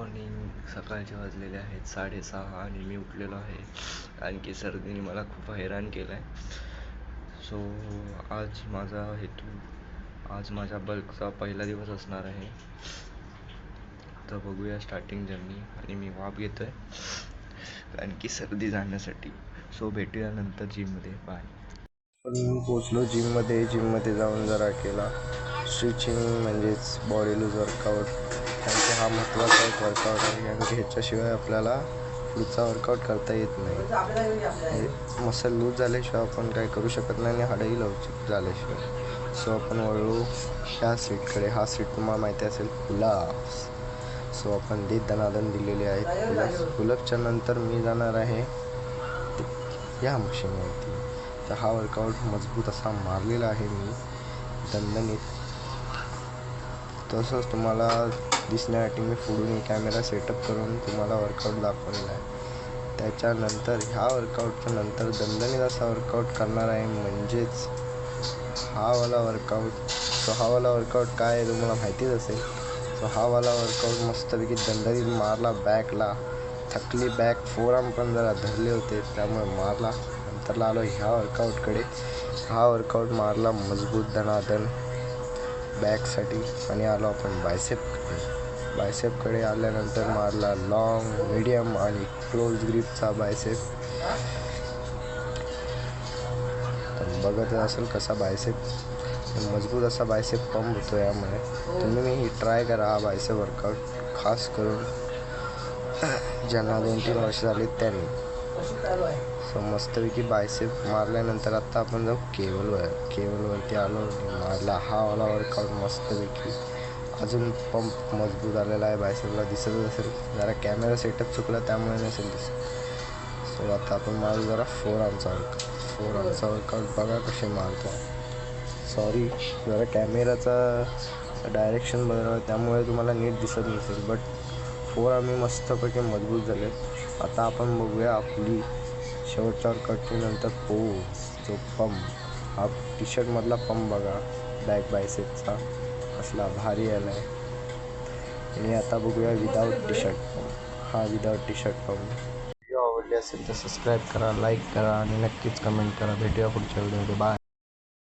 Morning. सकाळचे वाजलेले आहेत 6:30 आणि मी उठलेलो आहे कारण की सर्दीने मला खूप हैराण केलं आहे. सो आज माझ्या बल्कचा पहिला दिवस असणार आहे. तर बघूया स्टार्टिंग जर्नी. आणि मी वाफ घेतो आहे कारण की सर्दी जाण्यासाठी. सो भेटूया नंतर जिममध्ये. बाय. पण पोचलो जिममध्ये जाऊन जरा केला स्ट्रेचिंग म्हणजेच बॉडी लूज वर्कआउट. कारण की हा महत्त्वाचा एक वर्कआउट आहे कारण की ह्याच्याशिवाय आपल्याला पुढचा वर्कआउट करता येत नाही. मसल लूज झाल्याशिवाय आपण काय करू शकत नाही आणि हाडंही लवचिक झाल्याशिवाय. सो आपण वळलो ह्या सीटकडे. हा सीट तुम्हाला माहिती असेल पुलअप्स. सो आपण दनादन दिलेले आहेत पुलअपच्या नंतर मी जाणार आहे या मशीनवरती. तर हा वर्कआउट मजबूत असा मारलेला आहे मी दणदणीत. तसंच तुम्हाला दिसण्यासाठी मी पुढून कॅमेरा सेटअप करून तुम्हाला वर्कआउट दाखवलेला आहे. त्याच्यानंतर ह्या वर्कआउटच्या नंतर दणदणीत असा वर्कआउट करणार आहे म्हणजेच हा वाला वर्कआउट काय आहे तुम्हाला माहितीच असेल. सो हा वाला वर्कआउट मस्तपैकी दणदणीत मारला बॅकला. थकली बॅक, फोरआर्म पण जरा धरले होते त्यामुळे मारला. नंतरला आलो ह्या वर्कआउटकडे. हा वर्कआउट मारला मजबूत दणादण बॅकसाठी. आणि आलो आपण बायसेपकडे आल्यानंतर मारला लॉंग, मीडियम आणि क्लोज ग्रिपचा बायसेप. तर बघत असेल कसा बायसेप मजबूत असा बायसेप पंप होतो. यामुळे तुम्ही ट्राय करा हा बायसेप वर्कआउट, खास करून ज्यांना 2-3 वर्ष झाले त्यांनी. सो मस्तपैकी बायसेप मारल्यानंतर आता आपण जाऊ केबलवरती आलो आणि मारला हा वाला वर्कआउट मस्तपैकी. अजून पंप मजबूत आलेला आहे बायसेपला, दिसतच असेल. जरा कॅमेरा सेटअप चुकला त्यामुळे नसेल दिसत. सो आता आपण मारू जरा फोरआर्मचा वर्कआउट बघा कसे मारतो. सॉरी, जरा कॅमेराचा डायरेक्शन बदलला त्यामुळे तुम्हाला नीट दिसत नसेल. बट फोरआर्म मस्तपैकी मजबूत झाले. आता आपण बघूया आपली शेवटच्या वर्कआउटची नंतर जो पंप, हा टी शर्टमधला पंप बघा बॅक बायसेपचा कसला भारी आला आहे. आणि आता बघूया विदाऊट टी शर्ट पंप. हा without T shirt pump. Video आवडली असेल तर सबस्क्राईब करा, लाईक करा आणि नक्कीच कमेंट करा. भेटूया पुढच्या व्हिडिओमध्ये. बाय.